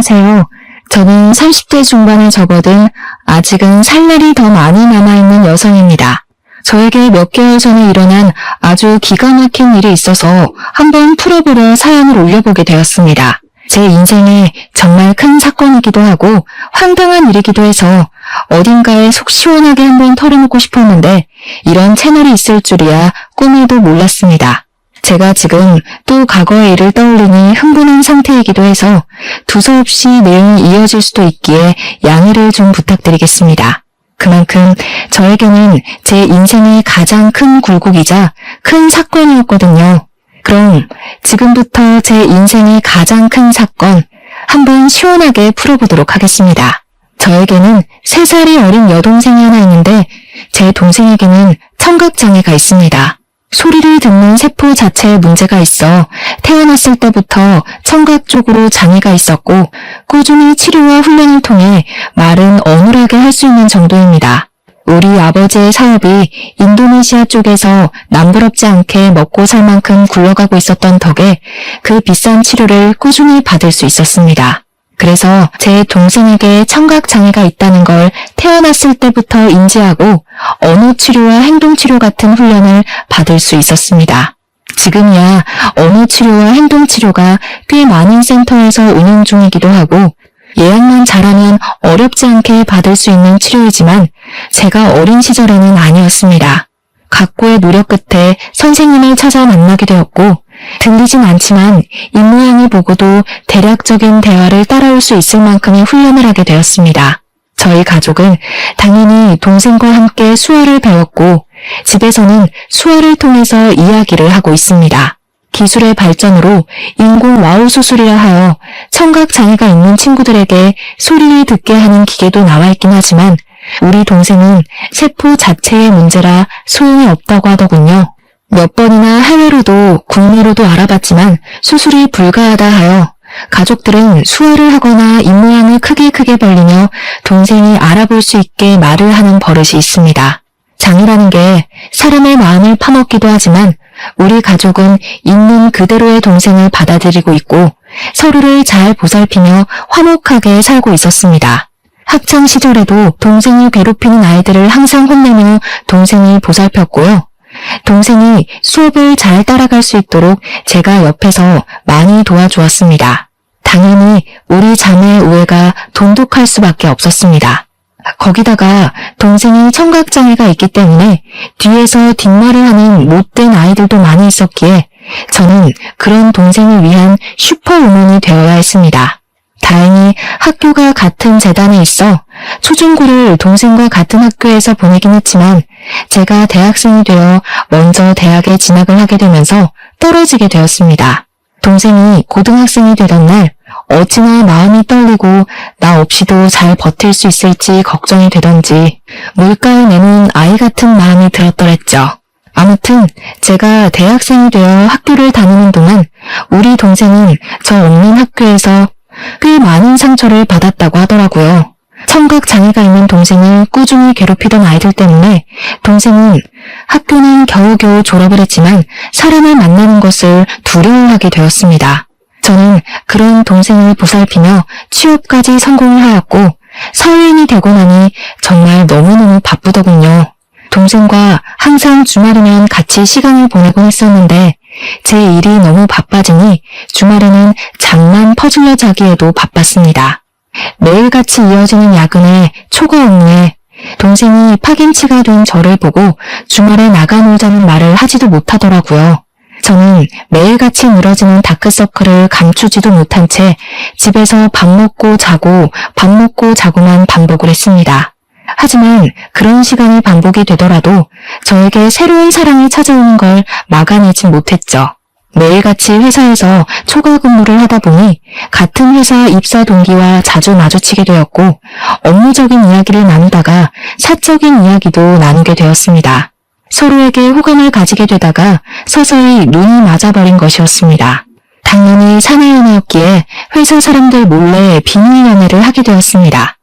안녕하세요. 저는 30대 중반에 접어든 아직은 살 날이 더 많이 남아있는 여성입니다. 저에게 몇 개월 전에 일어난 아주 기가 막힌 일이 있어서 한번 풀어보려 사연을 올려보게 되었습니다. 제 인생에 정말 큰 사건이기도 하고 황당한 일이기도 해서 어딘가에 속 시원하게 한번 털어놓고 싶었는데 이런 채널이 있을 줄이야 꿈에도 몰랐습니다. 제가 지금 또 과거의 일을 떠올리니 흥분한 상태이기도 해서 두서없이 내용이 이어질 수도 있기에 양해를 좀 부탁드리겠습니다. 그만큼 저에게는 제 인생의 가장 큰 굴곡이자 큰 사건이었거든요. 그럼 지금부터 제 인생의 가장 큰 사건 한번 시원하게 풀어보도록 하겠습니다. 저에게는 3살이 어린 여동생이 하나 있는데 제 동생에게는 청각장애가 있습니다. 소리를 듣는 세포 자체에 문제가 있어 태어났을 때부터 청각 쪽으로 장애가 있었고 꾸준히 치료와 훈련을 통해 말은 어눌하게 할 수 있는 정도입니다. 우리 아버지의 사업이 인도네시아 쪽에서 남부럽지 않게 먹고 살 만큼 굴러가고 있었던 덕에 그 비싼 치료를 꾸준히 받을 수 있었습니다. 그래서 제 동생에게 청각장애가 있다는 걸 태어났을 때부터 인지하고 언어 치료와 행동 치료 같은 훈련을 받을 수 있었습니다. 지금이야 언어 치료와 행동 치료가 꽤 많은 센터에서 운영 중이기도 하고 예약만 잘하면 어렵지 않게 받을 수 있는 치료이지만 제가 어린 시절에는 아니었습니다. 각고의 노력 끝에 선생님을 찾아 만나게 되었고 들리진 않지만 입모양을 보고도 대략적인 대화를 따라올 수 있을 만큼의 훈련을 하게 되었습니다. 저희 가족은 당연히 동생과 함께 수어를 배웠고 집에서는 수어를 통해서 이야기를 하고 있습니다. 기술의 발전으로 인공 와우 수술이라 하여 청각장애가 있는 친구들에게 소리를 듣게 하는 기계도 나와 있긴 하지만 우리 동생은 세포 자체의 문제라 소용이 없다고 하더군요. 몇 번이나 해외로도 국내로도 알아봤지만 수술이 불가하다 하여 가족들은 수화를 하거나 입모양을 크게 벌리며 동생이 알아볼 수 있게 말을 하는 버릇이 있습니다. 장애라는 게 사람의 마음을 파먹기도 하지만 우리 가족은 있는 그대로의 동생을 받아들이고 있고 서로를 잘 보살피며 화목하게 살고 있었습니다. 학창 시절에도 동생이 괴롭히는 아이들을 항상 혼내며 동생이 보살폈고요. 동생이 수업을 잘 따라갈 수 있도록 제가 옆에서 많이 도와주었습니다. 당연히 우리 자매의 우애가 돈독할 수밖에 없었습니다. 거기다가 동생이 청각장애가 있기 때문에 뒤에서 뒷말을 하는 못된 아이들도 많이 있었기에 저는 그런 동생을 위한 슈퍼우먼이 되어야 했습니다. 다행히 학교가 같은 재단에 있어 초중고를 동생과 같은 학교에서 보내긴 했지만 제가 대학생이 되어 먼저 대학에 진학을 하게 되면서 떨어지게 되었습니다. 동생이 고등학생이 되던 날 어찌나 마음이 떨리고 나 없이도 잘 버틸 수 있을지 걱정이 되던지 물가에 내놓은 아이 같은 마음이 들었더랬죠. 아무튼 제가 대학생이 되어 학교를 다니는 동안 우리 동생은 저 없는 학교에서 꽤 많은 상처를 받았다고 하더라고요. 청각장애가 있는 동생을 꾸준히 괴롭히던 아이들 때문에 동생은 학교는 겨우겨우 졸업을 했지만 사람을 만나는 것을 두려워하게 되었습니다. 저는 그런 동생을 보살피며 취업까지 성공을 하였고 사회인이 되고 나니 정말 너무너무 바쁘더군요. 동생과 항상 주말이면 같이 시간을 보내곤 했었는데 제 일이 너무 바빠지니 주말에는 잠만 퍼질러 자기에도 바빴습니다. 매일같이 이어지는 야근에 초과 업무에 동생이 파김치가 된 저를 보고 주말에 나가 놀자는 말을 하지도 못하더라고요. 저는 매일같이 늘어지는 다크서클을 감추지도 못한 채 집에서 밥 먹고 자고만 반복을 했습니다. 하지만 그런 시간이 반복이 되더라도 저에게 새로운 사랑이 찾아오는 걸 막아내진 못했죠. 매일같이 회사에서 초과 근무를 하다 보니 같은 회사 입사 동기와 자주 마주치게 되었고 업무적인 이야기를 나누다가 사적인 이야기도 나누게 되었습니다. 서로에게 호감을 가지게 되다가 서서히 눈이 맞아버린 것이었습니다. 당연히 사내연애였기에 회사 사람들 몰래 비밀 연애를 하게 되었습니다.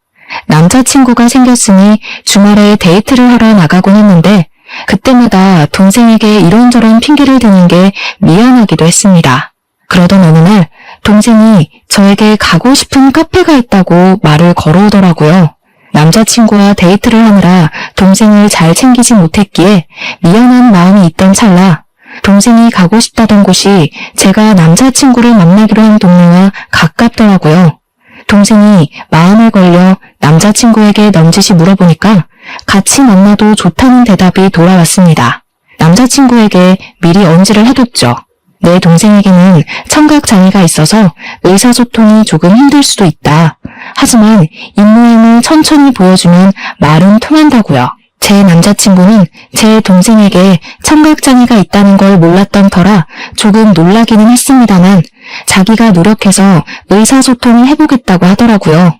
남자친구가 생겼으니 주말에 데이트를 하러 나가곤 했는데 그때마다 동생에게 이런저런 핑계를 대는 게 미안하기도 했습니다. 그러던 어느 날 동생이 저에게 가고 싶은 카페가 있다고 말을 걸어오더라고요. 남자친구와 데이트를 하느라 동생을 잘 챙기지 못했기에 미안한 마음이 있던 찰나 동생이 가고 싶다던 곳이 제가 남자친구를 만나기로 한 동네와 가깝더라고요. 동생이 마음을 걸려 남자친구에게 넌지시 물어보니까 같이 만나도 좋다는 대답이 돌아왔습니다. 남자친구에게 미리 언지를 해뒀죠. 내 동생에게는 청각장애가 있어서 의사소통이 조금 힘들 수도 있다. 하지만 입모양을 천천히 보여주면 말은 통한다고요. 제 남자친구는 제 동생에게 청각장애가 있다는 걸 몰랐던 터라 조금 놀라기는 했습니다만 자기가 노력해서 의사소통을 해보겠다고 하더라고요.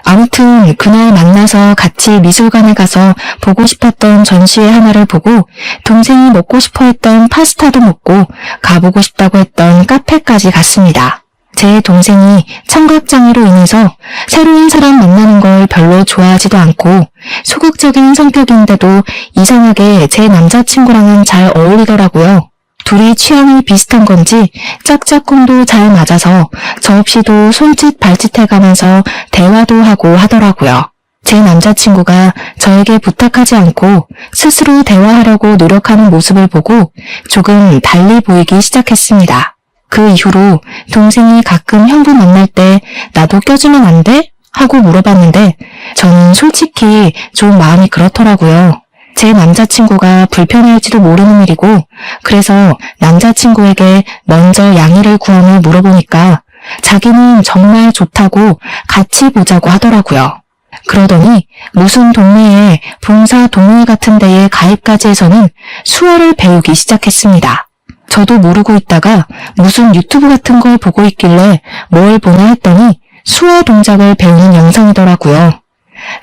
아무튼 그날 만나서 같이 미술관에 가서 보고 싶었던 전시회 하나를 보고 동생이 먹고 싶어 했던 파스타도 먹고 가보고 싶다고 했던 카페까지 갔습니다. 제 동생이 청각장애로 인해서 새로운 사람 만나는 걸 별로 좋아하지도 않고 소극적인 성격인데도 이상하게 제 남자친구랑은 잘 어울리더라고요. 둘이 취향이 비슷한 건지 짝짝꿍도 잘 맞아서 저 없이도 손짓 발짓 해가면서 대화도 하고 하더라고요. 제 남자친구가 저에게 부탁하지 않고 스스로 대화하려고 노력하는 모습을 보고 조금 달리 보이기 시작했습니다. 그 이후로 동생이 가끔 형부 만날 때 나도 껴주면 안 돼? 하고 물어봤는데 저는 솔직히 좀 마음이 그렇더라고요. 제 남자친구가 불편해할지도 모르는 일이고 그래서 남자친구에게 먼저 양해를 구하며 물어보니까 자기는 정말 좋다고 같이 보자고 하더라고요. 그러더니 무슨 동네에 봉사 동호회 같은 데에 가입까지 해서는 수어를 배우기 시작했습니다. 저도 모르고 있다가 무슨 유튜브 같은 걸 보고 있길래 뭘 보나 했더니 수어 동작을 배우는 영상이더라고요.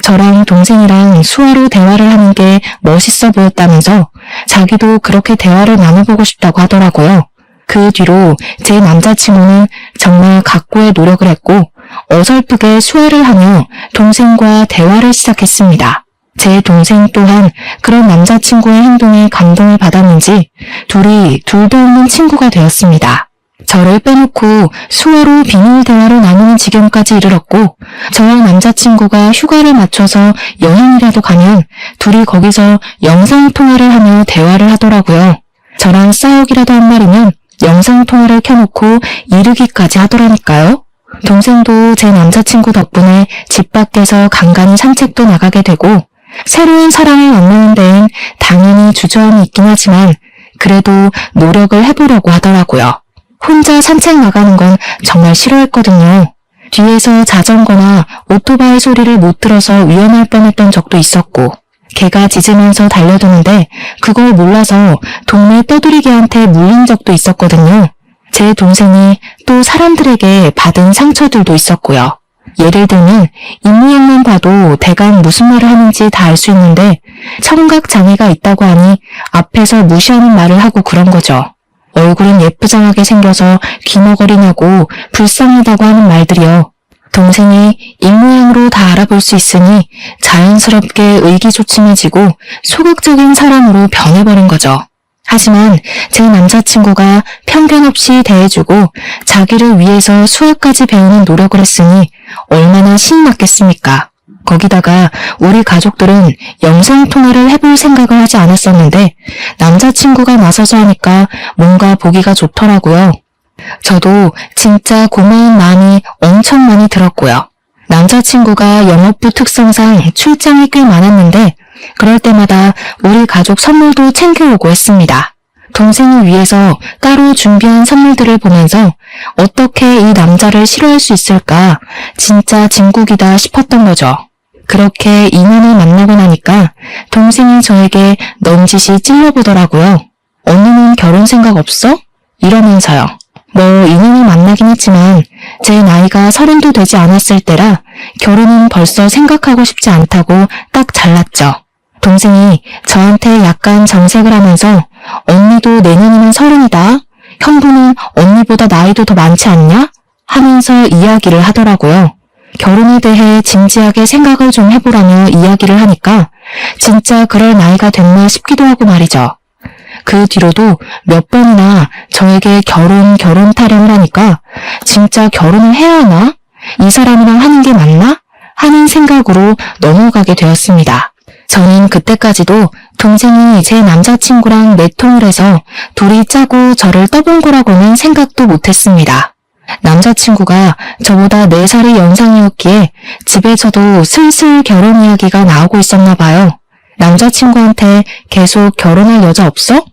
저랑 동생이랑 수어로 대화를 하는 게 멋있어 보였다면서 자기도 그렇게 대화를 나눠보고 싶다고 하더라고요. 그 뒤로 제 남자친구는 정말 각고의 노력을 했고 어설프게 수화를 하며 동생과 대화를 시작했습니다. 제 동생 또한 그런 남자친구의 행동에 감동을 받았는지 둘이 둘도 없는 친구가 되었습니다. 저를 빼놓고 수어로 비밀 대화를 나누는 지경까지 이르렀고 저와 남자친구가 휴가를 맞춰서 여행이라도 가면 둘이 거기서 영상통화를 하며 대화를 하더라고요. 저랑 싸우기라도 한 말이면 영상통화를 켜놓고 이르기까지 하더라니까요. 동생도 제 남자친구 덕분에 집 밖에서 간간히 산책도 나가게 되고 새로운 사람을 만나는 데엔 당연히 주저함이 있긴 하지만 그래도 노력을 해보려고 하더라고요. 혼자 산책 나가는 건 정말 싫어했거든요. 뒤에서 자전거나 오토바이 소리를 못 들어서 위험할 뻔했던 적도 있었고 개가 짖으면서 달려드는데 그걸 몰라서 동네 떠돌이개한테 물린 적도 있었거든요. 제 동생이 또 사람들에게 받은 상처들도 있었고요. 예를 들면 입모양만 봐도 대강 무슨 말을 하는지 다 알 수 있는데 청각장애가 있다고 하니 앞에서 무시하는 말을 하고 그런 거죠. 얼굴은 예쁘장하게 생겨서 귀머거리냐고 불쌍하다고 하는 말들이요. 동생이 입모양으로 다 알아볼 수 있으니 자연스럽게 의기소침해지고 소극적인 사람으로 변해버린 거죠. 하지만 제 남자친구가 편견 없이 대해주고 자기를 위해서 수학까지 배우는 노력을 했으니 얼마나 신이 났겠습니까? 거기다가 우리 가족들은 영상통화를 해볼 생각을 하지 않았었는데 남자친구가 나서서 하니까 뭔가 보기가 좋더라고요. 저도 진짜 고마운 마음이 엄청 많이 들었고요. 남자친구가 영업부 특성상 출장이 꽤 많았는데 그럴 때마다 우리 가족 선물도 챙겨오고 했습니다. 동생을 위해서 따로 준비한 선물들을 보면서 어떻게 이 남자를 싫어할 수 있을까 진짜 진국이다 싶었던 거죠. 그렇게 인연을 만나고 나니까 동생이 저에게 넌지시 찔러보더라고요. 언니는 결혼 생각 없어? 이러면서요. 뭐 인연을 만나긴 했지만 제 나이가 30도 되지 않았을 때라 결혼은 벌써 생각하고 싶지 않다고 딱 잘랐죠. 동생이 저한테 약간 정색을 하면서 언니도 내년이면 30이다. 형부는 언니보다 나이도 더 많지 않냐? 하면서 이야기를 하더라고요. 결혼에 대해 진지하게 생각을 좀 해보라며 이야기를 하니까 진짜 그럴 나이가 됐나 싶기도 하고 말이죠. 그 뒤로도 몇 번이나 저에게 결혼 타령을 하니까 진짜 결혼을 해야 하나? 이 사람이랑 하는 게 맞나? 하는 생각으로 넘어가게 되었습니다. 저는 그때까지도 동생이 제 남자친구랑 내통을 해서 둘이 짜고 저를 떠본 거라고는 생각도 못했습니다. 남자친구가 저보다 4살이 연상이었기에 집에서도 슬슬 결혼 이야기가 나오고 있었나 봐요. 남자친구한테 계속 결혼할 여자 없어?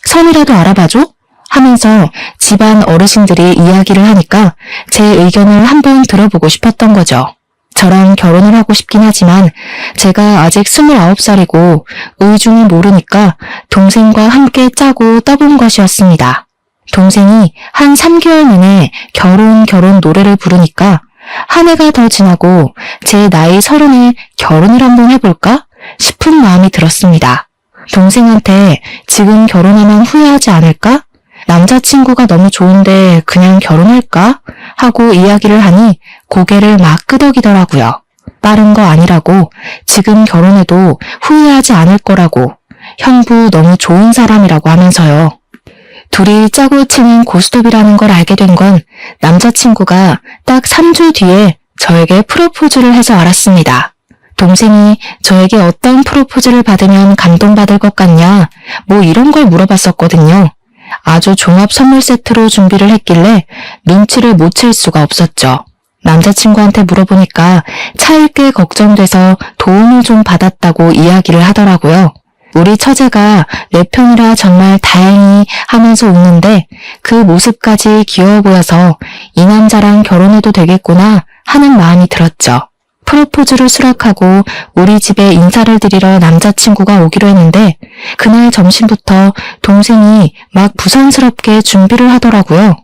선이라도 알아봐줘? 하면서 집안 어르신들이 이야기를 하니까 제 의견을 한번 들어보고 싶었던 거죠. 저랑 결혼을 하고 싶긴 하지만 제가 아직 29살이고 의중을 모르니까 동생과 함께 짜고 떠본 것이었습니다. 동생이 한 3개월 내내 결혼 노래를 부르니까 한 해가 더 지나고 제 나이 30에 결혼을 한번 해볼까 싶은 마음이 들었습니다. 동생한테 지금 결혼하면 후회하지 않을까? 남자친구가 너무 좋은데 그냥 결혼할까? 하고 이야기를 하니 고개를 막 끄덕이더라고요. 빠른 거 아니라고, 지금 결혼해도 후회하지 않을 거라고, 형부 너무 좋은 사람이라고 하면서요. 둘이 짜고 치는 고스톱이라는 걸 알게 된 건 남자친구가 딱 3주 뒤에 저에게 프로포즈를 해서 알았습니다. 동생이 저에게 어떤 프로포즈를 받으면 감동받을 것 같냐, 뭐 이런 걸 물어봤었거든요. 아주 종합 선물 세트로 준비를 했길래 눈치를 못 챌 수가 없었죠. 남자친구한테 물어보니까 차일 게 걱정돼서 도움을 좀 받았다고 이야기를 하더라고요. 우리 처제가 내 편이라 정말 다행히 하면서 웃는데 그 모습까지 귀여워 보여서 이 남자랑 결혼해도 되겠구나 하는 마음이 들었죠. 프로포즈를 수락하고 우리 집에 인사를 드리러 남자친구가 오기로 했는데 그날 점심부터 동생이 막 부산스럽게 준비를 하더라고요.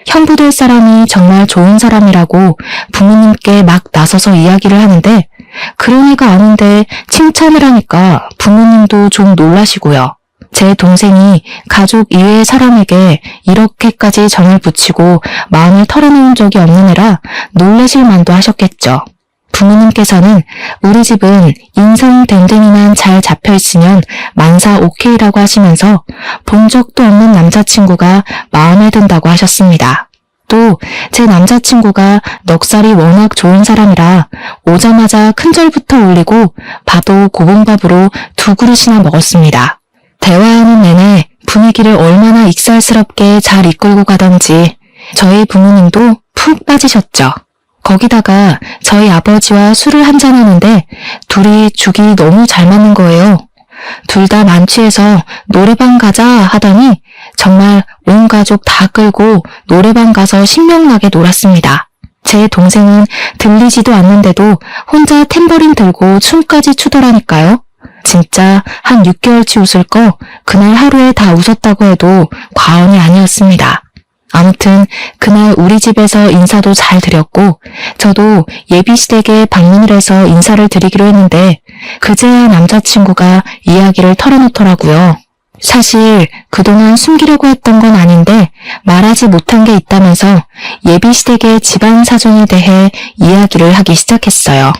형부 될 사람이 정말 좋은 사람이라고 부모님께 막 나서서 이야기를 하는데 그런 애가 아닌데 칭찬을 하니까 부모님도 좀 놀라시고요. 제 동생이 가족 이외의 사람에게 이렇게까지 정을 붙이고 마음을 털어놓은 적이 없는 애라 놀라실 만도 하셨겠죠. 부모님께서는 우리 집은 인성 됨됨이만 잘 잡혀있으면 만사 오케이라고 하시면서 본 적도 없는 남자친구가 마음에 든다고 하셨습니다. 또 제 남자친구가 넉살이 워낙 좋은 사람이라 오자마자 큰절부터 올리고 밥도 고봉밥으로 2그릇이나 먹었습니다. 대화하는 내내 분위기를 얼마나 익살스럽게 잘 이끌고 가던지 저희 부모님도 푹 빠지셨죠. 거기다가 저희 아버지와 술을 한잔하는데 둘이 죽이 너무 잘 맞는 거예요. 둘 다 만취해서 노래방 가자 하더니 정말 온 가족 다 끌고 노래방 가서 신명나게 놀았습니다. 제 동생은 들리지도 않는데도 혼자 탬버린 들고 춤까지 추더라니까요. 진짜 한 6개월치 웃을 거 그날 하루에 다 웃었다고 해도 과언이 아니었습니다. 아무튼 그날 우리 집에서 인사도 잘 드렸고 저도 예비시댁에 방문을 해서 인사를 드리기로 했는데 그제야 남자친구가 이야기를 털어놓더라고요. 사실 그동안 숨기려고 했던 건 아닌데 말하지 못한 게 있다면서 예비시댁의 집안 사정에 대해 이야기를 하기 시작했어요.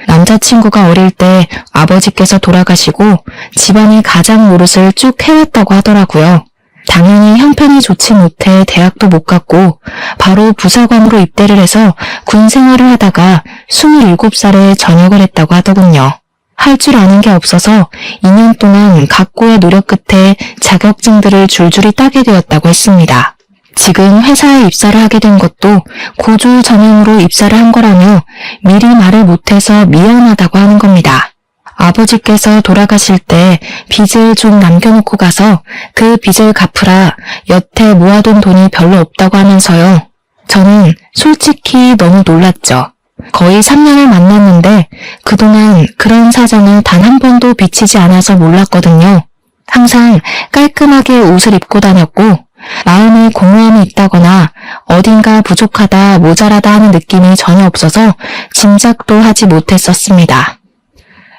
남자친구가 어릴 때 아버지께서 돌아가시고 집안의 가장 노릇을 쭉 해왔다고 하더라고요. 당연히 형편이 좋지 못해 대학도 못 갔고 바로 부사관으로 입대를 해서 군 생활을 하다가 27살에 전역을 했다고 하더군요. 할 줄 아는 게 없어서 2년 동안 각고의 노력 끝에 자격증들을 줄줄이 따게 되었다고 했습니다. 지금 회사에 입사를 하게 된 것도 고졸 전형으로 입사를 한 거라며 미리 말을 못해서 미안하다고 하는 겁니다. 아버지께서 돌아가실 때 빚을 좀 남겨놓고 가서 그 빚을 갚으라 여태 모아둔 돈이 별로 없다고 하면서요. 저는 솔직히 너무 놀랐죠. 거의 3년을 만났는데 그동안 그런 사정을 단 한 번도 비치지 않아서 몰랐거든요. 항상 깔끔하게 옷을 입고 다녔고 마음에 공허함이 있다거나 어딘가 부족하다 모자라다 하는 느낌이 전혀 없어서 짐작도 하지 못했었습니다.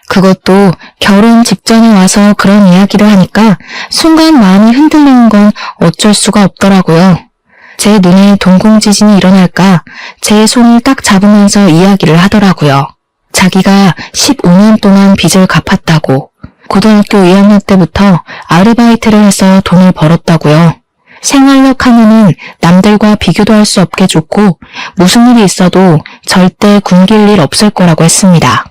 그것도 결혼 직전에 와서 그런 이야기를 하니까 순간 마음이 흔들리는 건 어쩔 수가 없더라고요. 제 눈에 동공지진이 일어날까 제 손을 딱 잡으면서 이야기를 하더라고요. 자기가 15년 동안 빚을 갚았다고 고등학교 2학년 때부터 아르바이트를 해서 돈을 벌었다고요. 생활력 하면은 남들과 비교도 할 수 없게 좋고 무슨 일이 있어도 절대 굶길 일 없을 거라고 했습니다.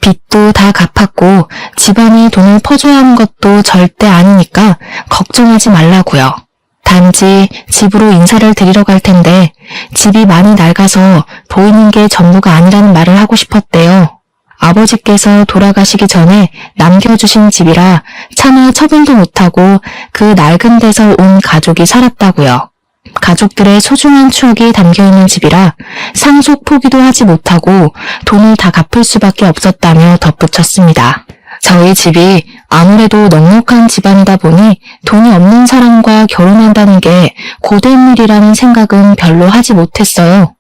빚도 다 갚았고 집안에 돈을 퍼줘야 하는 것도 절대 아니니까 걱정하지 말라고요. 단지 집으로 인사를 드리러 갈 텐데 집이 많이 낡아서 보이는 게 전부가 아니라는 말을 하고 싶었대요. 아버지께서 돌아가시기 전에 남겨주신 집이라 차마 처분도 못하고 그 낡은 데서 온 가족이 살았다고요. 가족들의 소중한 추억이 담겨있는 집이라 상속 포기도 하지 못하고 돈을 다 갚을 수밖에 없었다며 덧붙였습니다. 저희 집이 아무래도 넉넉한 집안이다 보니 돈이 없는 사람과 결혼한다는 게 고된 일이라는 생각은 별로 하지 못했어요.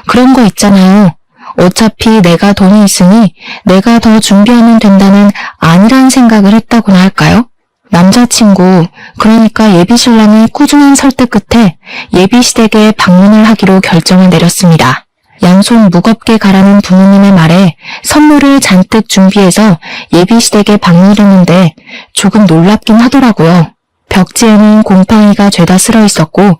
그런 거 있잖아요. 어차피 내가 돈이 있으니 내가 더 준비하면 된다는 안일한 생각을 했다고나 할까요? 남자친구, 그러니까 예비신랑의 꾸준한 설득 끝에 예비시댁에 방문을 하기로 결정을 내렸습니다. 양손 무겁게 가라는 부모님의 말에 선물을 잔뜩 준비해서 예비시댁에 방문을 했는데 조금 놀랍긴 하더라고요. 벽지에는 곰팡이가 죄다 쓸어 있었고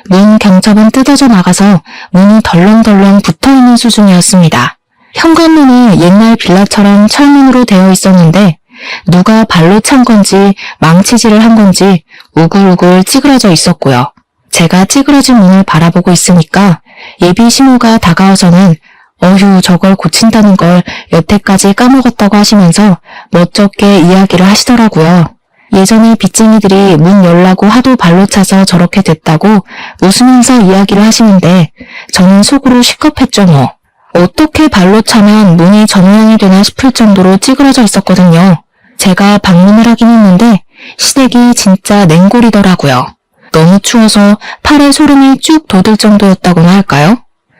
문 경첩은 뜯어져 나가서 문이 덜렁덜렁 붙어있는 수준이었습니다. 현관문이 옛날 빌라처럼 철문으로 되어 있었는데 누가 발로 찬 건지 망치질을 한 건지 우글우글 찌그러져 있었고요. 제가 찌그러진 문을 바라보고 있으니까 예비 시모가 다가와서는 어휴 저걸 고친다는 걸 여태까지 까먹었다고 하시면서 멋쩍게 이야기를 하시더라고요. 예전에 빚쟁이들이 문 열라고 하도 발로 차서 저렇게 됐다고 웃으면서 이야기를 하시는데 저는 속으로 시겁했죠 뭐. 어떻게 발로 차면 문이 저 모양이 되나 싶을 정도로 찌그러져 있었거든요. 제가 방문을 하긴 했는데 시댁이 진짜 냉골이더라고요. 너무 추워서 팔에 소름이 쭉 돋을 정도였다고나 할까요?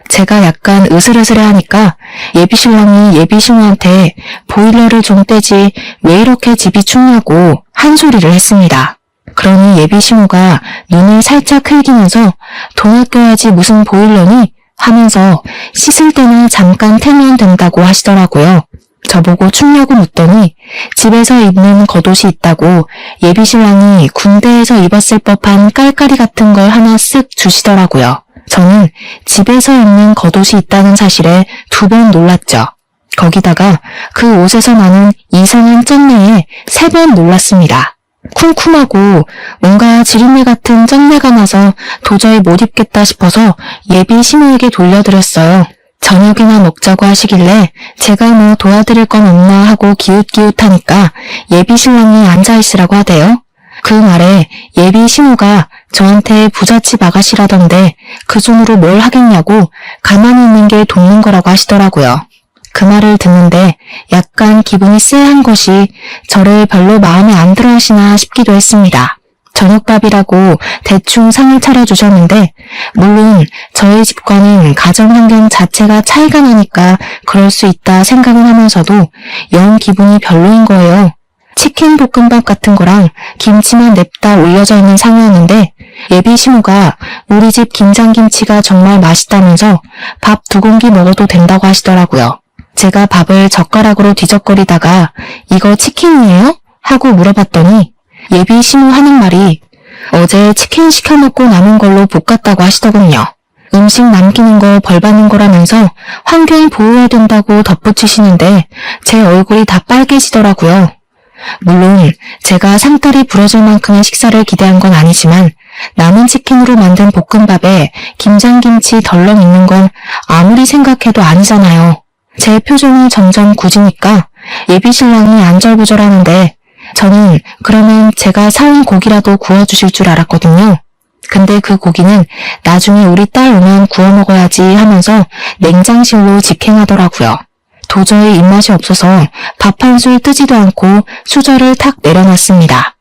제가 약간 으슬으슬해하니까 예비신랑이 예비신우한테 보일러를 좀 떼지 왜 이렇게 집이 춥냐고 한 소리를 했습니다. 그러니 예비신우가 눈을 살짝 흘기면서 동학교야지 무슨 보일러니? 하면서 씻을 때는 잠깐 틀면 된다고 하시더라고요. 저보고 춥냐고 묻더니 집에서 입는 겉옷이 있다고 예비신랑이 군대에서 입었을 법한 깔깔이 같은 걸 하나 쓱 주시더라고요. 저는 집에서 입는 겉옷이 있다는 사실에 2번 놀랐죠. 거기다가 그 옷에서 나는 이상한 쩐내에 3번 놀랐습니다. 쿰쿰하고 뭔가 지린내 같은 쩐내가 나서 도저히 못 입겠다 싶어서 예비 신우에게 돌려드렸어요. 저녁이나 먹자고 하시길래 제가 뭐 도와드릴 건 없나 하고 기웃기웃하니까 예비 신랑이 앉아있으라고 하대요. 그 말에 예비 신우가 저한테 부잣집 아가씨라던데 그 돈으로 뭘 하겠냐고 가만히 있는 게 돕는 거라고 하시더라고요. 그 말을 듣는데 약간 기분이 쎄한 것이 저를 별로 마음에 안 들어 하시나 싶기도 했습니다. 저녁밥이라고 대충 상을 차려주셨는데 물론 저희 집과는 가정환경 자체가 차이가 나니까 그럴 수 있다 생각을 하면서도 영 기분이 별로인 거예요. 치킨 볶음밥 같은 거랑 김치만 냅다 올려져 있는 상이었는데 예비 신우가 우리 집 김장김치가 정말 맛있다면서 밥 2공기 먹어도 된다고 하시더라고요. 제가 밥을 젓가락으로 뒤적거리다가 이거 치킨이에요? 하고 물어봤더니 예비 신우 하는 말이 어제 치킨 시켜 먹고 남은 걸로 볶았다고 하시더군요. 음식 남기는 거 벌 받는 거라면서 환경 보호해야 된다고 덧붙이시는데 제 얼굴이 다 빨개지더라고요. 물론 제가 상다리 부러질 만큼의 식사를 기대한 건 아니지만 남은 치킨으로 만든 볶음밥에 김장김치 덜렁 있는 건 아무리 생각해도 아니잖아요. 제 표정이 점점 굳으니까 예비신랑이 안절부절하는데 저는 그러면 제가 사온 고기라도 구워주실 줄 알았거든요. 근데 그 고기는 나중에 우리 딸 오면 구워 먹어야지 하면서 냉장실로 직행하더라고요. 도저히 입맛이 없어서 밥 한 술 뜨지도 않고 수저를 탁 내려놨습니다.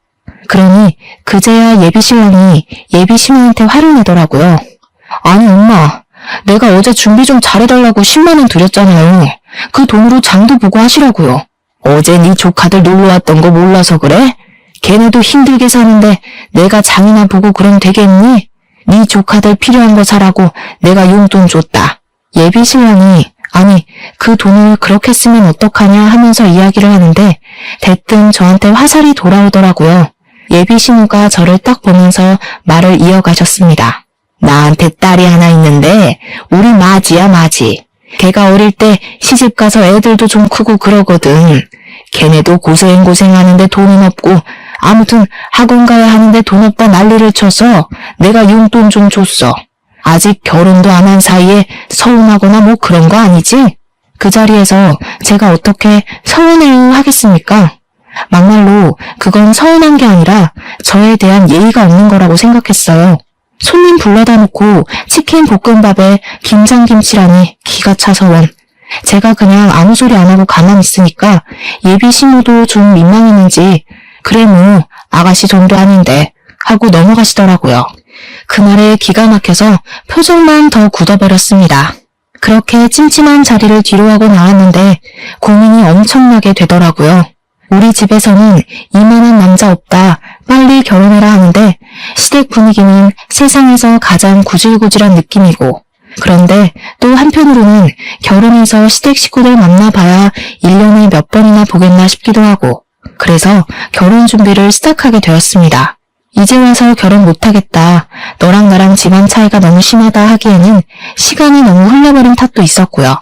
그러니 그제야 예비신랑이 예비신우한테 화를 내더라고요. 아니 엄마, 내가 어제 준비 좀 잘해달라고 10만 원 드렸잖아요. 그 돈으로 장도 보고 하시라고요. 어제 네 조카들 놀러왔던 거 몰라서 그래? 걔네도 힘들게 사는데 내가 장이나 보고 그럼 되겠니? 네 조카들 필요한 거 사라고 내가 용돈 줬다. 예비신랑이 아니, 그 돈을 그렇게 쓰면 어떡하냐 하면서 이야기를 하는데 대뜸 저한테 화살이 돌아오더라고요. 예비 신우가 저를 딱 보면서 말을 이어가셨습니다. 나한테 딸이 하나 있는데 우리 마지야 마지. 걔가 어릴 때 시집가서 애들도 좀 크고 그러거든. 걔네도 고생하는데 돈은 없고 아무튼 학원 가야 하는데 돈 없다 난리를 쳐서 내가 용돈 좀 줬어. 아직 결혼도 안 한 사이에 서운하거나 뭐 그런 거 아니지? 그 자리에서 제가 어떻게 서운해요 하겠습니까? 막말로 그건 서운한 게 아니라 저에 대한 예의가 없는 거라고 생각했어요. 손님 불러다 놓고 치킨 볶음밥에 김장김치라니 기가 차서 원. 제가 그냥 아무 소리 안 하고 가만히 있으니까 예비 신우도 좀 민망했는지 그래 뭐 아가씨 돈도 아닌데 하고 넘어가시더라고요. 그날에 기가 막혀서 표정만 더 굳어버렸습니다. 그렇게 찜찜한 자리를 뒤로하고 나왔는데 고민이 엄청나게 되더라고요. 우리 집에서는 이만한 남자 없다, 빨리 결혼해라 하는데 시댁 분위기는 세상에서 가장 구질구질한 느낌이고 그런데 또 한편으로는 결혼해서 시댁 식구들 만나봐야 1년에 몇 번이나 보겠나 싶기도 하고 그래서 결혼 준비를 시작하게 되었습니다. 이제 와서 결혼 못하겠다, 너랑 나랑 집안 차이가 너무 심하다 하기에는 시간이 너무 흘러버린 탓도 있었고요.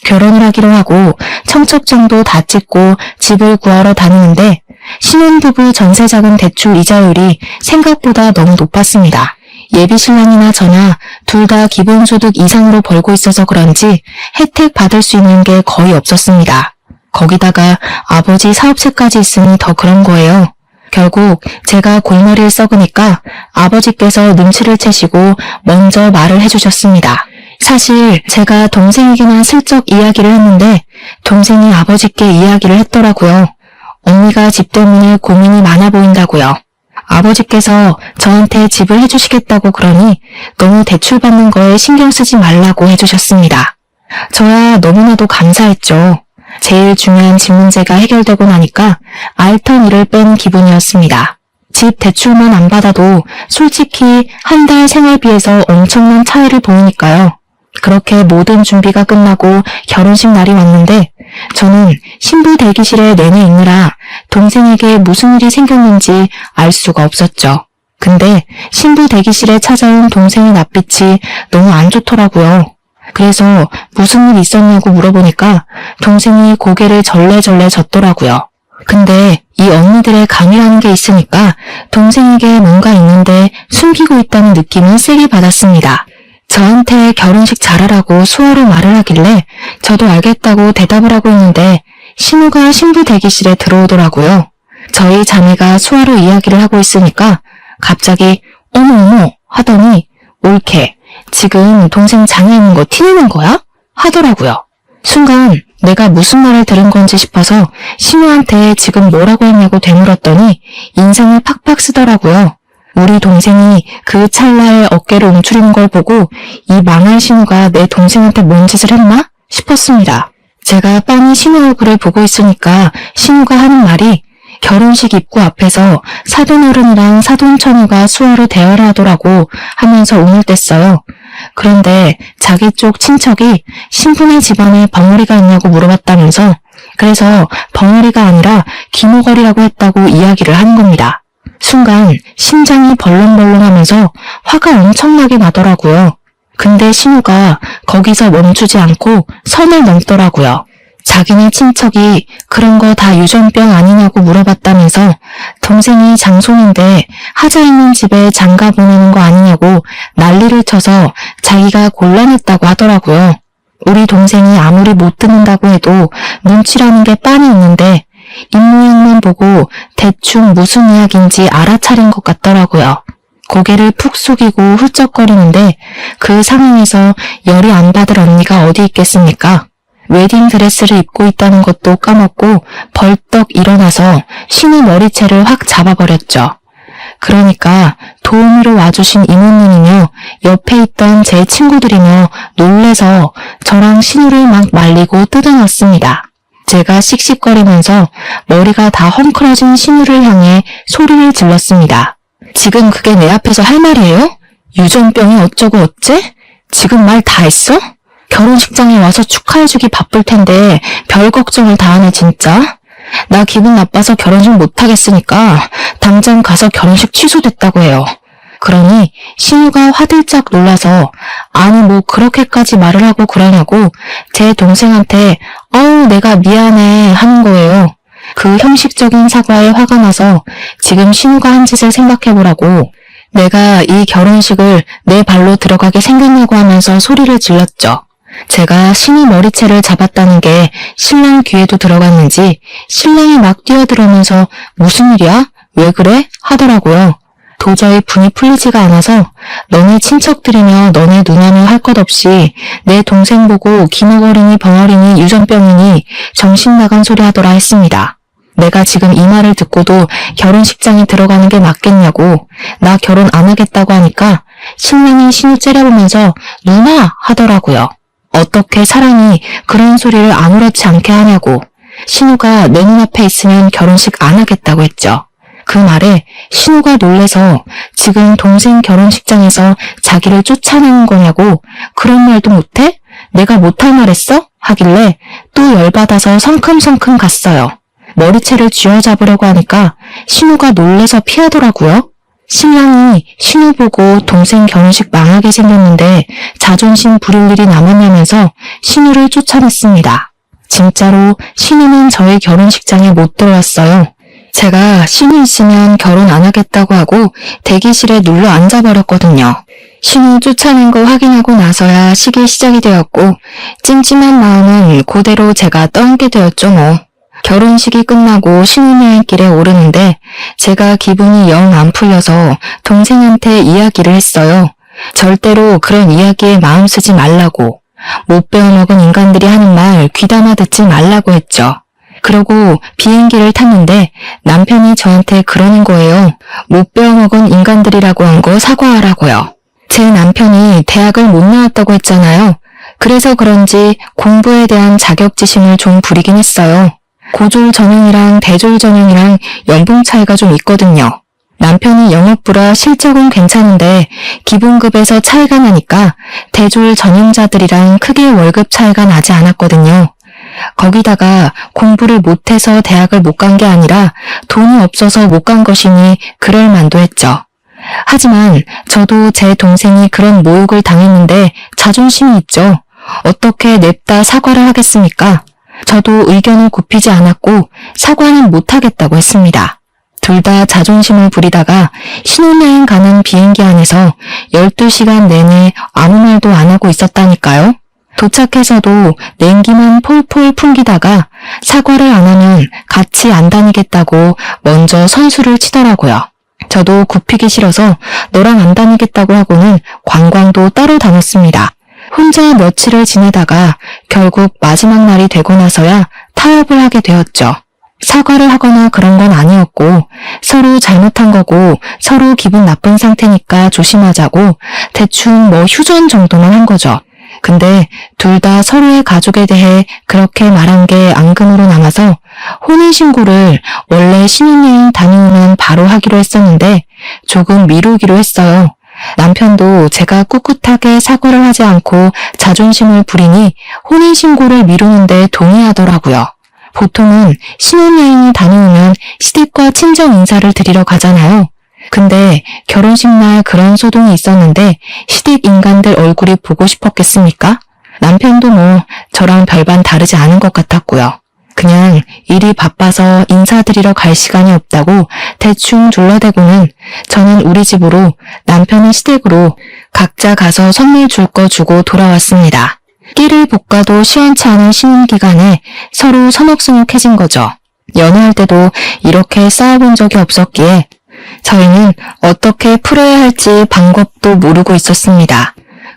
결혼을 하기로 하고 청첩장도 다 찍고 집을 구하러 다니는데 신혼부부 전세자금 대출 이자율이 생각보다 너무 높았습니다. 예비 신랑이나 저나 둘 다 기본소득 이상으로 벌고 있어서 그런지 혜택 받을 수 있는 게 거의 없었습니다. 거기다가 아버지 사업체까지 있으니 더 그런 거예요. 결국 제가 골머리를 썩으니까 아버지께서 눈치를 채시고 먼저 말을 해주셨습니다. 사실 제가 동생에게만 슬쩍 이야기를 했는데 동생이 아버지께 이야기를 했더라고요. 언니가 집 때문에 고민이 많아 보인다고요. 아버지께서 저한테 집을 해주시겠다고 그러니 너무 대출받는 거에 신경 쓰지 말라고 해주셨습니다. 저야 너무나도 감사했죠. 제일 중요한 집 문제가 해결되고 나니까 알턴 일을 뺀 기분이었습니다. 집 대출만 안 받아도 솔직히 한 달 생활비에서 엄청난 차이를 보이니까요. 그렇게 모든 준비가 끝나고 결혼식 날이 왔는데 저는 신부 대기실에 내내 있느라 동생에게 무슨 일이 생겼는지 알 수가 없었죠. 근데 신부 대기실에 찾아온 동생의 낯빛이 너무 안 좋더라고요. 그래서 무슨 일 있었냐고 물어보니까 동생이 고개를 절레절레 젓더라고요. 근데 이 언니들의 감이라는 게 있으니까 동생에게 뭔가 있는데 숨기고 있다는 느낌을 세게 받았습니다. 저한테 결혼식 잘하라고 수어로 말을 하길래 저도 알겠다고 대답을 하고 있는데 신우가 신부 대기실에 들어오더라고요. 저희 자매가 수어로 이야기를 하고 있으니까 갑자기 어머 하더니 옳게 지금 동생 장에 있는 거 티내는 거야? 하더라고요. 순간 내가 무슨 말을 들은 건지 싶어서 신우한테 지금 뭐라고 했냐고 되물었더니 인상을 팍팍 쓰더라고요. 우리 동생이 그 찰나에 어깨를 움츠리는 걸 보고 이 망할 신우가 내 동생한테 뭔 짓을 했나 싶었습니다. 제가 빤히 신우 얼굴을 보고 있으니까 신우가 하는 말이 결혼식 입구 앞에서 사돈어른이랑 사돈처녀가 수어로 대화를 하더라고 하면서 운을 뗐어요. 그런데 자기 쪽 친척이 신부네 집안에 벙어리가 있냐고 물어봤다면서 그래서 벙어리가 아니라 기모거리라고 했다고 이야기를 하는 겁니다. 순간 심장이 벌렁벌렁하면서 화가 엄청나게 나더라고요. 근데 신우가 거기서 멈추지 않고 선을 넘더라고요. 자기네 친척이 그런 거 다 유전병 아니냐고 물어봤다면서 동생이 장손인데 하자 있는 집에 장가 보내는 거 아니냐고 난리를 쳐서 자기가 곤란했다고 하더라고요. 우리 동생이 아무리 못 듣는다고 해도 눈치라는 게 빤히 있는데 입모양만 보고 대충 무슨 이야기인지 알아차린 것 같더라고요. 고개를 푹 숙이고 훌쩍거리는데 그 상황에서 열이 안 받을 언니가 어디 있겠습니까? 웨딩드레스를 입고 있다는 것도 까먹고 벌떡 일어나서 신우 머리채를 확 잡아버렸죠. 그러니까 도우미로 와주신 이모님이며 옆에 있던 제 친구들이며 놀래서 저랑 신우를 막 말리고 뜯어놨습니다. 제가 씩씩거리면서 머리가 다 헝클어진 신우를 향해 소리를 질렀습니다. 지금 그게 내 앞에서 할 말이에요? 유전병이 어쩌고 어째? 지금 말 다 했어? 결혼식장에 와서 축하해주기 바쁠 텐데 별 걱정을 다 하네 진짜. 나 기분 나빠서 결혼식 못하겠으니까 당장 가서 결혼식 취소됐다고 해요. 그러니 신우가 화들짝 놀라서 아니 뭐 그렇게까지 말을 하고 그러냐고 제 동생한테 어우 내가 미안해 하는 거예요. 그 형식적인 사과에 화가 나서 지금 신우가 한 짓을 생각해보라고 내가 이 결혼식을 내 발로 들어가게 생겼냐고 하면서 소리를 질렀죠. 제가 신우 머리채를 잡았다는 게 신랑 귀에도 들어갔는지 신랑이 막 뛰어들어오면서 무슨 일이야? 왜 그래? 하더라고요. 도저히 분이 풀리지가 않아서 너네 친척들이며 너네 누나며 할 것 없이 내 동생 보고 기먹어리니 벙어리니 유전병이니 정신 나간 소리 하더라 했습니다. 내가 지금 이 말을 듣고도 결혼식장에 들어가는 게 맞겠냐고 나 결혼 안 하겠다고 하니까 신랑이 신우 째려보면서 누나 하더라고요. 어떻게 사람이 그런 소리를 아무렇지 않게 하냐고 신우가 내 눈앞에 있으면 결혼식 안 하겠다고 했죠. 그 말에 신우가 놀래서 지금 동생 결혼식장에서 자기를 쫓아내는 거냐고 그런 말도 못해? 내가 못할 말 했어? 하길래 또 열받아서 성큼성큼 갔어요. 머리채를 쥐어잡으려고 하니까 신우가 놀래서 피하더라고요. 신랑이 신우 보고 동생 결혼식 망하게 생겼는데 자존심 부릴 일이 남았냐면서 신우를 쫓아냈습니다. 진짜로 신우는 저희 결혼식장에 못 들어왔어요. 제가 신우 있으면 결혼 안 하겠다고 하고 대기실에 눌러 앉아버렸거든요. 신우 쫓아낸 거 확인하고 나서야 식이 시작이 되었고 찜찜한 마음은 그대로 제가 떠안게 되었죠 뭐. 결혼식이 끝나고 신혼여행길에 오르는데 제가 기분이 영 안 풀려서 동생한테 이야기를 했어요. 절대로 그런 이야기에 마음 쓰지 말라고. 못 배워먹은 인간들이 하는 말 귀담아 듣지 말라고 했죠. 그러고 비행기를 탔는데 남편이 저한테 그러는 거예요. 못 배워먹은 인간들이라고 한 거 사과하라고요. 제 남편이 대학을 못 나왔다고 했잖아요. 그래서 그런지 공부에 대한 자격지심을 좀 부리긴 했어요. 고졸 전형이랑 대졸 전형이랑 연봉 차이가 좀 있거든요. 남편이 영역부라 실적은 괜찮은데 기본급에서 차이가 나니까 대졸 전형자들이랑 크게 월급 차이가 나지 않았거든요. 거기다가 공부를 못해서 대학을 못 간 게 아니라 돈이 없어서 못 간 것이니 그럴 만도 했죠. 하지만 저도 제 동생이 그런 모욕을 당했는데 자존심이 있죠. 어떻게 냅다 사과를 하겠습니까? 저도 의견을 굽히지 않았고 사과는 못하겠다고 했습니다. 둘 다 자존심을 부리다가 신혼여행 가는 비행기 안에서 12시간 내내 아무 말도 안 하고 있었다니까요. 도착해서도 냉기만 폴폴 풍기다가 사과를 안 하면 같이 안 다니겠다고 먼저 선수를 치더라고요. 저도 굽히기 싫어서 너랑 안 다니겠다고 하고는 관광도 따로 다녔습니다. 혼자 며칠을 지내다가 결국 마지막 날이 되고 나서야 타협을 하게 되었죠. 사과를 하거나 그런 건 아니었고 서로 잘못한 거고 서로 기분 나쁜 상태니까 조심하자고 대충 뭐 휴전 정도만 한 거죠. 근데 둘 다 서로의 가족에 대해 그렇게 말한 게 앙금으로 남아서 혼인신고를 원래 신혼여행 다녀오면 바로 하기로 했었는데 조금 미루기로 했어요. 남편도 제가 꿋꿋하게 사과를 하지 않고 자존심을 부리니 혼인신고를 미루는데 동의하더라고요. 보통은 신혼여행이 다녀오면 시댁과 친정 인사를 드리러 가잖아요. 근데 결혼식 날 그런 소동이 있었는데 시댁 인간들 얼굴이 보고 싶었겠습니까? 남편도 뭐 저랑 별반 다르지 않은 것 같았고요. 그냥 일이 바빠서 인사드리러 갈 시간이 없다고 대충 둘러대고는 저는 우리 집으로 남편은 시댁으로 각자 가서 선물 줄 거 주고 돌아왔습니다. 끼를 볶아도 시원치 않은 신혼 기간에 서로 서먹서먹해진 거죠. 연애할 때도 이렇게 싸워본 적이 없었기에 저희는 어떻게 풀어야 할지 방법도 모르고 있었습니다.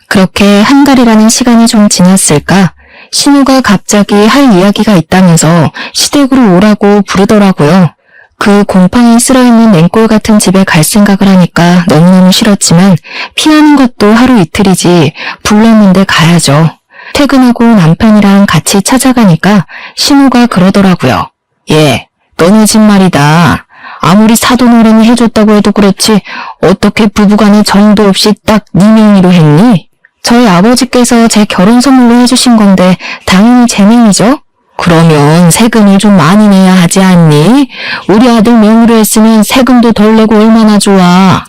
그렇게 한 달이라는 시간이 좀 지났을까? 신우가 갑자기 할 이야기가 있다면서 시댁으로 오라고 부르더라고요. 그 곰팡이 쓸어있는 냉골 같은 집에 갈 생각을 하니까 너무너무 싫었지만 피하는 것도 하루 이틀이지 불렀는데 가야죠. 퇴근하고 남편이랑 같이 찾아가니까 신우가 그러더라고요. 얘, 너네 집 말이다. 아무리 사돈어른이 해줬다고 해도 그렇지 어떻게 부부간에 정도 없이 딱 네 명의로 했니? 저희 아버지께서 제 결혼 선물로 해주신 건데 당연히 제 명이죠? 그러면 세금을 좀 많이 내야 하지 않니? 우리 아들 명의로 했으면 세금도 덜 내고 얼마나 좋아.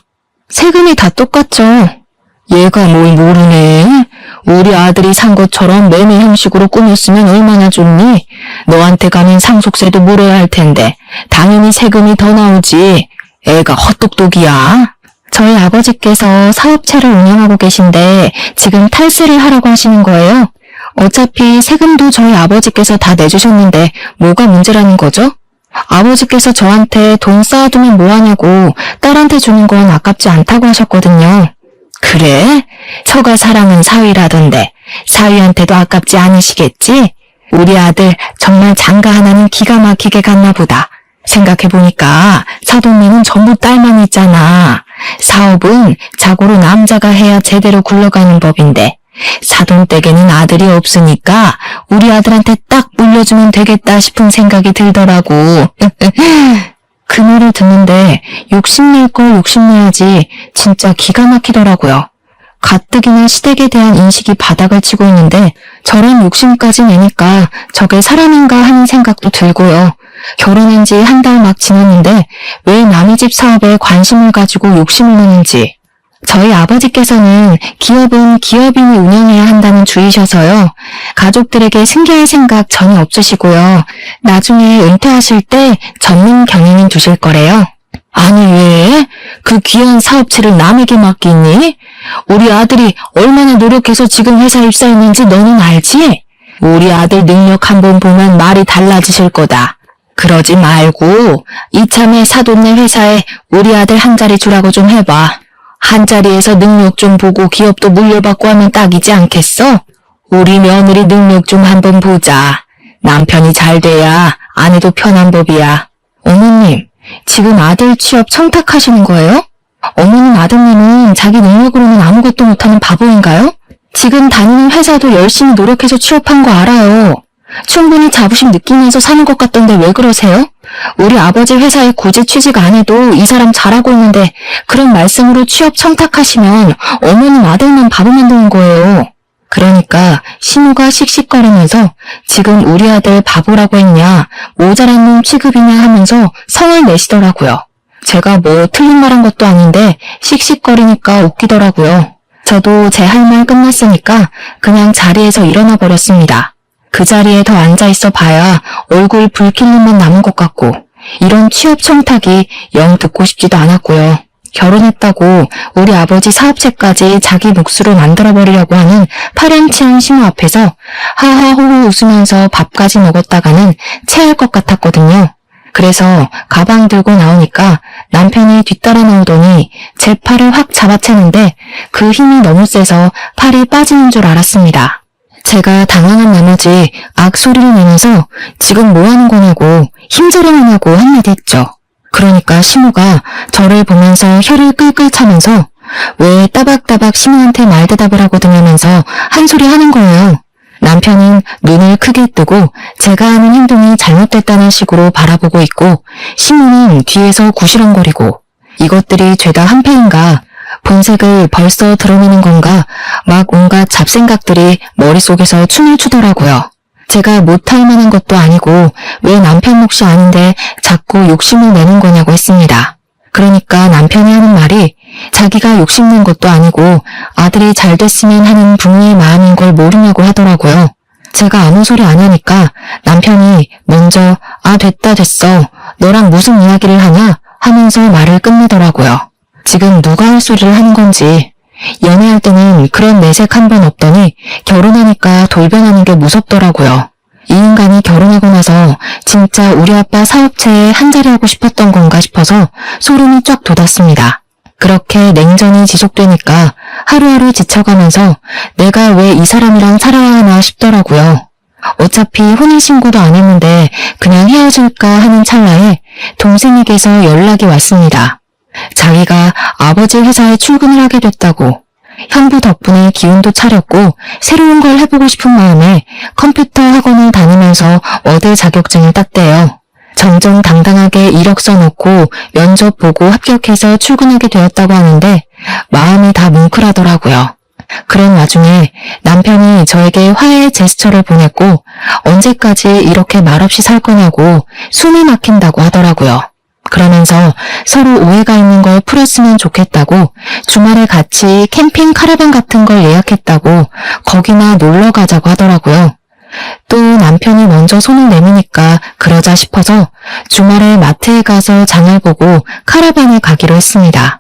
세금이 다 똑같죠. 얘가 뭘 모르네. 우리 아들이 산 것처럼 매매 형식으로 꾸몄으면 얼마나 좋니? 너한테 가면 상속세도 물어야 할 텐데 당연히 세금이 더 나오지. 애가 헛똑똑이야. 저희 아버지께서 사업체를 운영하고 계신데 지금 탈세를 하라고 하시는 거예요. 어차피 세금도 저희 아버지께서 다 내주셨는데 뭐가 문제라는 거죠? 아버지께서 저한테 돈 쌓아두면 뭐하냐고 딸한테 주는 건 아깝지 않다고 하셨거든요. 그래? 처가 사랑은 사위라던데 사위한테도 아깝지 않으시겠지? 우리 아들 정말 장가 하나는 기가 막히게 갔나 보다. 생각해보니까 사돈네는 전부 딸만 있잖아. 사업은 자고로 남자가 해야 제대로 굴러가는 법인데 사돈댁에는 아들이 없으니까 우리 아들한테 딱 물려주면 되겠다 싶은 생각이 들더라고. 그 말을 듣는데 욕심낼 걸 욕심내야지 진짜 기가 막히더라고요. 가뜩이나 시댁에 대한 인식이 바닥을 치고 있는데 저런 욕심까지 내니까 저게 사람인가 하는 생각도 들고요. 결혼한 지 한 달 막 지났는데 왜 남의 집 사업에 관심을 가지고 욕심을 내는지. 저희 아버지께서는 기업은 기업인이 운영해야 한다는 주의셔서요. 가족들에게 승계할 생각 전혀 없으시고요. 나중에 은퇴하실 때 전문 경영인 두실 거래요. 아니 왜? 그 귀한 사업체를 남에게 맡기니? 우리 아들이 얼마나 노력해서 지금 회사에 입사했는지 너는 알지? 우리 아들 능력 한번 보면 말이 달라지실 거다. 그러지 말고 이참에 사돈네 회사에 우리 아들 한 자리 주라고 좀 해봐. 한 자리에서 능력 좀 보고 기업도 물려받고 하면 딱이지 않겠어? 우리 며느리 능력 좀 한번 보자. 남편이 잘 돼야 아내도 편한 법이야. 어머님, 지금 아들 취업 청탁하시는 거예요? 어머님 아드님은 자기 능력으로는 아무것도 못하는 바보인가요? 지금 다니는 회사도 열심히 노력해서 취업한 거 알아요. 충분히 자부심 느끼면서 사는 것 같던데 왜 그러세요? 우리 아버지 회사에 굳이 취직 안 해도 이 사람 잘하고 있는데 그런 말씀으로 취업 청탁하시면 어머님 아들만 바보 만드는 거예요. 그러니까 신우가 씩씩거리면서 지금 우리 아들 바보라고 했냐, 모자란 놈 취급이냐 하면서 성을 내시더라고요. 제가 뭐 틀린 말 한 것도 아닌데 씩씩거리니까 웃기더라고요. 저도 제 할 말 끝났으니까 그냥 자리에서 일어나 버렸습니다. 그 자리에 더 앉아있어 봐야 얼굴 붉힐 놈만 남은 것 같고 이런 취업 청탁이 영 듣고 싶지도 않았고요. 결혼했다고 우리 아버지 사업체까지 자기 몫으로 만들어버리려고 하는 파렴치한 신우 앞에서 하하호호 웃으면서 밥까지 먹었다가는 체할 것 같았거든요. 그래서 가방 들고 나오니까 남편이 뒤따라 나오더니 제 팔을 확 잡아채는데 그 힘이 너무 세서 팔이 빠지는 줄 알았습니다. 제가 당황한 나머지 악소리를 내면서 지금 뭐 하는 거냐고 힘자랑하냐고 한마디 했죠. 그러니까 신우가 저를 보면서 혀를 끌끌 차면서 왜 따박따박 신우한테 말대답을 하거든하면서 한 소리 하는 거예요. 남편은 눈을 크게 뜨고 제가 하는 행동이 잘못됐다는 식으로 바라보고 있고 신우는 뒤에서 구시렁거리고 이것들이 죄다 한패인가 본색을 벌써 드러내는 건가 막 온갖 잡생각들이 머릿속에서 춤을 추더라고요. 제가 못할 만한 것도 아니고 왜 남편 몫이 아닌데 자꾸 욕심을 내는 거냐고 했습니다. 그러니까 남편이 하는 말이 자기가 욕심낸 것도 아니고 아들이 잘 됐으면 하는 부모의 마음인 걸 모르냐고 하더라고요. 제가 아무 소리 안 하니까 남편이 먼저 됐다 됐어. 너랑 무슨 이야기를 하냐? 하면서 말을 끝내더라고요. 지금 누가 할 소리를 하는 건지. 연애할 때는 그런 내색 한 번 없더니 결혼하니까 돌변하는 게 무섭더라고요. 이 인간이 결혼하고 나서 진짜 우리 아빠 사업체에 한자리 하고 싶었던 건가 싶어서 소름이 쫙 돋았습니다. 그렇게 냉전이 지속되니까 하루하루 지쳐가면서 내가 왜 이 사람이랑 살아야 하나 싶더라고요. 어차피 혼인신고도 안 했는데 그냥 헤어질까 하는 찰나에 동생에게서 연락이 왔습니다. 자기가 아버지 회사에 출근을 하게 됐다고. 형부 덕분에 기운도 차렸고 새로운 걸 해보고 싶은 마음에 컴퓨터 학원을 다니면서 어대 자격증을 땄대요. 정정당당하게 이력서 넣고 면접 보고 합격해서 출근하게 되었다고 하는데 마음이 다 뭉클하더라고요. 그런 와중에 남편이 저에게 화해 제스처를 보냈고 언제까지 이렇게 말없이 살 거냐고 숨이 막힌다고 하더라고요. 그러면서 서로 오해가 있는 걸 풀었으면 좋겠다고 주말에 같이 캠핑 카라반 같은 걸 예약했다고 거기나 놀러 가자고 하더라고요. 또 남편이 먼저 손을 내미니까 그러자 싶어서 주말에 마트에 가서 장을 보고 카라반에 가기로 했습니다.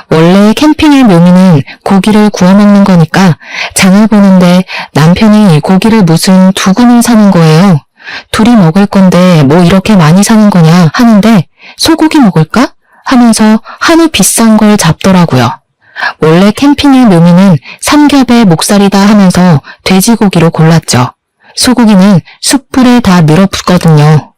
원래 캠핑의 묘미는 고기를 구워 먹는 거니까 장을 보는데 남편이 고기를 무슨 2근을 사는 거예요. 둘이 먹을 건데 뭐 이렇게 많이 사는 거냐 하는데 소고기 먹을까? 하면서 한우 비싼 걸 잡더라고요. 원래 캠핑의 묘미는 삼겹의 목살이다 하면서 돼지고기로 골랐죠. 소고기는 숯불에 다 늘어붙거든요.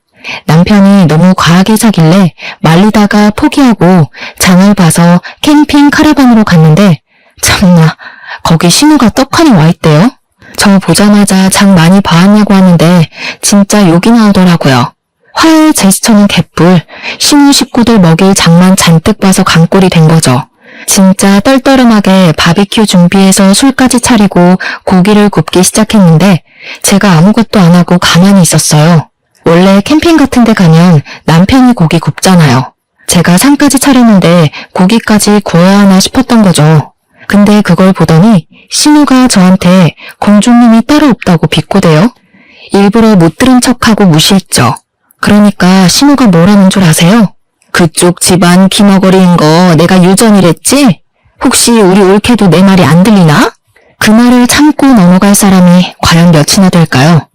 남편이 너무 과하게 사길래 말리다가 포기하고 장을 봐서 캠핑 카라반으로 갔는데 참나 거기 신우가 떡하니 와있대요. 저 보자마자 장 많이 봐왔냐고 하는데 진짜 욕이 나오더라고요. 화해 제스처는 개뿔, 신우 식구들 먹일 장만 잔뜩 봐서 강꼴이 된 거죠. 진짜 떨떠름하게 바비큐 준비해서 술까지 차리고 고기를 굽기 시작했는데 제가 아무것도 안 하고 가만히 있었어요. 원래 캠핑 같은 데 가면 남편이 고기 굽잖아요. 제가 상까지 차렸는데 고기까지 구워야 하나 싶었던 거죠. 근데 그걸 보더니 신우가 저한테 공주님이 따로 없다고 비꼬대요. 일부러 못 들은 척하고 무시했죠. 그러니까 신우가 뭐라는 줄 아세요? 그쪽 집안 기머거리인 거 내가 유전이랬지? 혹시 우리 올케도 내 말이 안 들리나? 그 말을 참고 넘어갈 사람이 과연 몇이나 될까요?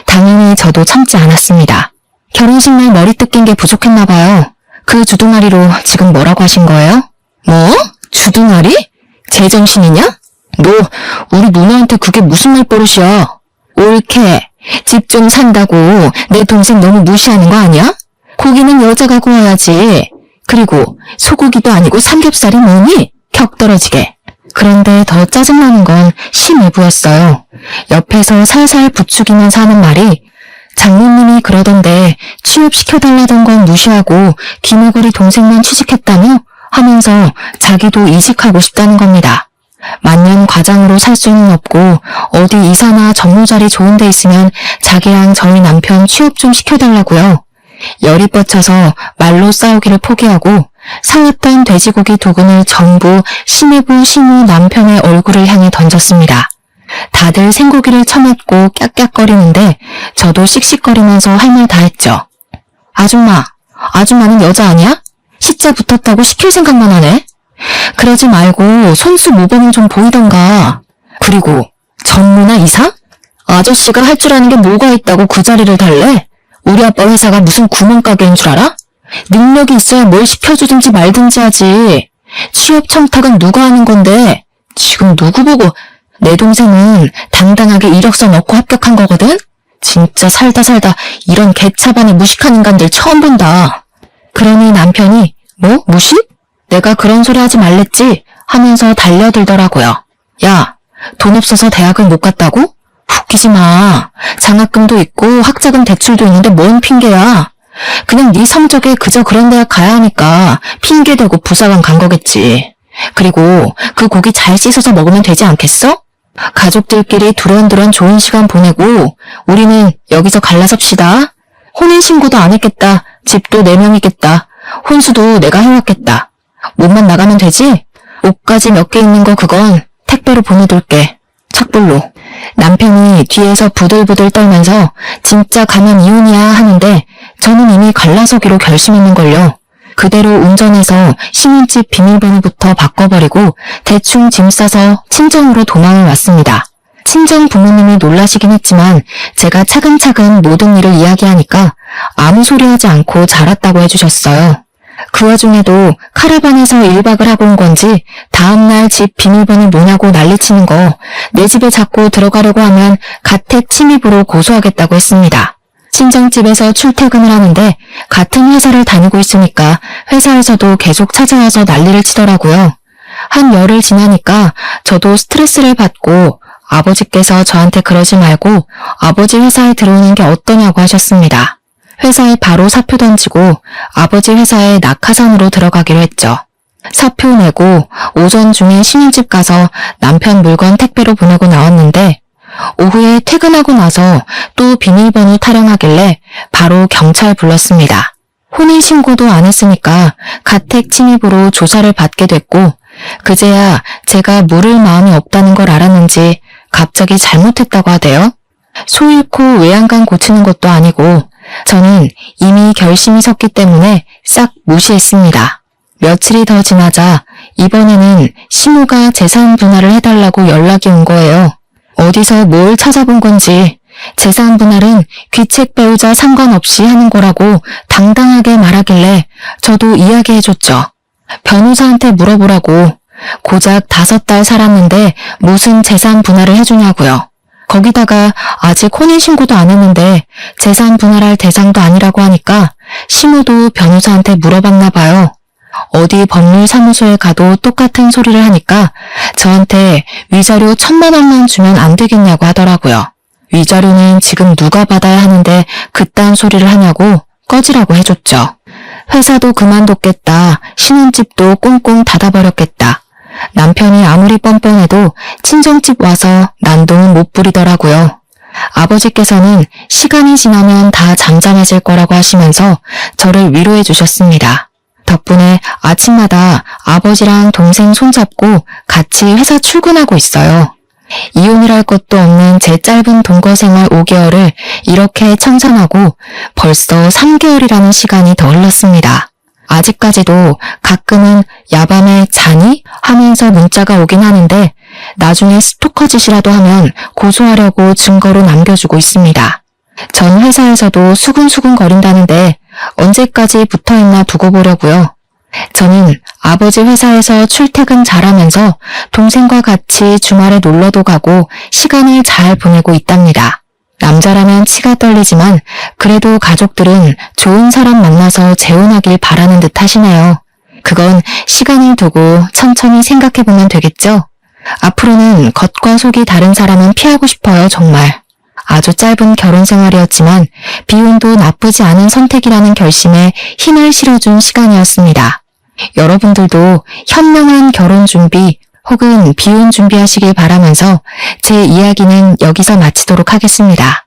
당연히 저도 참지 않았습니다. 결혼식 날 머리 뜯긴 게 부족했나 봐요. 그 주둥아리로 지금 뭐라고 하신 거예요? 뭐? 주둥아리? 제정신이냐? 너 우리 누나한테 그게 무슨 말버릇이야? 올케, 집 좀 산다고 내 동생 너무 무시하는 거 아니야? 고기는 여자가 구워야지. 그리고 소고기도 아니고 삼겹살이 뭐니? 격 떨어지게. 그런데 더 짜증나는 건 심이부였어요. 옆에서 살살 부추기면서 하는 말이 장모님이 그러던데 취업시켜달라던 건 무시하고 기머거리 동생만 취직했다며? 하면서 자기도 이직하고 싶다는 겁니다. 만년 과장으로 살 수는 없고 어디 이사나 전무자리 좋은 데 있으면 자기랑 저희 남편 취업 좀 시켜달라고요. 열이 뻗쳐서 말로 싸우기를 포기하고 상했던 돼지고기 2근을 전부 심해부 신우 남편의 얼굴을 향해 던졌습니다. 다들 생고기를 처맞고 깍깍거리는데 저도 씩씩거리면서 할 말 다 했죠. 아줌마는 여자 아니야? 시자 붙었다고 시킬 생각만 하네? 그러지 말고 손수 모범을 좀 보이던가. 그리고 전무나 이사? 아저씨가 할 줄 아는 게 뭐가 있다고 그 자리를 달래? 우리 아빠 회사가 무슨 구멍가게인 줄 알아? 능력이 있어야 뭘 시켜주든지 말든지 하지. 취업 청탁은 누가 하는 건데 지금 누구 보고 내 동생은 당당하게 이력서 넣고 합격한 거거든? 진짜 살다 이런 개차반의 무식한 인간들 처음 본다. 그러니 남편이 뭐? 무식? 내가 그런 소리 하지 말랬지? 하면서 달려들더라고요. 야, 돈 없어서 대학을 못 갔다고? 웃기지 마. 장학금도 있고 학자금 대출도 있는데 뭔 핑계야. 그냥 네 성적에 그저 그런 대학 가야 하니까 핑계대고 부사관 간 거겠지. 그리고 그 고기 잘 씻어서 먹으면 되지 않겠어? 가족들끼리 두런두런 좋은 시간 보내고 우리는 여기서 갈라섭시다. 혼인신고도 안 했겠다. 집도 4명이겠다. 혼수도 내가 해왔겠다. 몸만 나가면 되지? 옷까지 몇 개 있는 거 그건 택배로 보내둘게. 착불로. 남편이 뒤에서 부들부들 떨면서 진짜 가면 이혼이야 하는데 저는 이미 갈라서기로 결심했는걸요. 그대로 운전해서 신혼집 비밀번호부터 바꿔버리고 대충 짐 싸서 친정으로 도망을 왔습니다. 친정 부모님이 놀라시긴 했지만 제가 차근차근 모든 일을 이야기하니까 아무 소리 하지 않고 잘 왔다고 해주셨어요. 그 와중에도 카라반에서 1박을 하고 온 건지 다음날 집 비밀번호 뭐냐고 난리치는 거 내 집에 자꾸 들어가려고 하면 가택 침입으로 고소하겠다고 했습니다. 친정집에서 출퇴근을 하는데 같은 회사를 다니고 있으니까 회사에서도 계속 찾아와서 난리를 치더라고요. 한 열흘 지나니까 저도 스트레스를 받고 아버지께서 저한테 그러지 말고 아버지 회사에 들어오는 게 어떠냐고 하셨습니다. 회사에 바로 사표 던지고 아버지 회사에 낙하산으로 들어가기로 했죠. 사표 내고 오전 중에 신혼집 가서 남편 물건 택배로 보내고 나왔는데 오후에 퇴근하고 나서 또 비밀번호 타령하길래 바로 경찰 불렀습니다. 혼인신고도 안 했으니까 가택 침입으로 조사를 받게 됐고 그제야 제가 물을 마음이 없다는 걸 알았는지 갑자기 잘못했다고 하대요. 소 잃고 외양간 고치는 것도 아니고 저는 이미 결심이 섰기 때문에 싹 무시했습니다. 며칠이 더 지나자 이번에는 시모가 재산 분할을 해달라고 연락이 온 거예요. 어디서 뭘 찾아본 건지 재산 분할은 귀책 배우자 상관없이 하는 거라고 당당하게 말하길래 저도 이야기해줬죠. 변호사한테 물어보라고. 고작 5달 살았는데 무슨 재산 분할을 해주냐고요. 거기다가 아직 혼인신고도 안 했는데 재산 분할할 대상도 아니라고 하니까 시모도 변호사한테 물어봤나 봐요. 어디 법률사무소에 가도 똑같은 소리를 하니까 저한테 위자료 1,000만 원만 주면 안 되겠냐고 하더라고요. 위자료는 지금 누가 받아야 하는데 그딴 소리를 하냐고 꺼지라고 해줬죠. 회사도 그만뒀겠다. 신혼집도 꽁꽁 닫아버렸겠다. 남편이 아무리 뻔뻔해도 친정집 와서 난동은 못 부리더라고요. 아버지께서는 시간이 지나면 다 잠잠해질 거라고 하시면서 저를 위로해 주셨습니다. 덕분에 아침마다 아버지랑 동생 손잡고 같이 회사 출근하고 있어요. 이혼이랄 것도 없는 제 짧은 동거 생활 5개월을 이렇게 청산하고 벌써 3개월이라는 시간이 더 흘렀습니다. 아직까지도 가끔은 야밤에 자니? 하면서 문자가 오긴 하는데 나중에 스토커 짓이라도 하면 고소하려고 증거로 남겨주고 있습니다. 전 회사에서도 수근수근 거린다는데 언제까지 붙어있나 두고 보려고요. 저는 아버지 회사에서 출퇴근 잘하면서 동생과 같이 주말에 놀러도 가고 시간을 잘 보내고 있답니다. 남자라면 치가 떨리지만 그래도 가족들은 좋은 사람 만나서 재혼하길 바라는 듯 하시네요. 그건 시간을 두고 천천히 생각해보면 되겠죠? 앞으로는 겉과 속이 다른 사람은 피하고 싶어요, 정말. 아주 짧은 결혼 생활이었지만 비혼도 나쁘지 않은 선택이라는 결심에 힘을 실어준 시간이었습니다. 여러분들도 현명한 결혼 준비 혹은 비혼 준비하시길 바라면서 제 이야기는 여기서 마치도록 하겠습니다.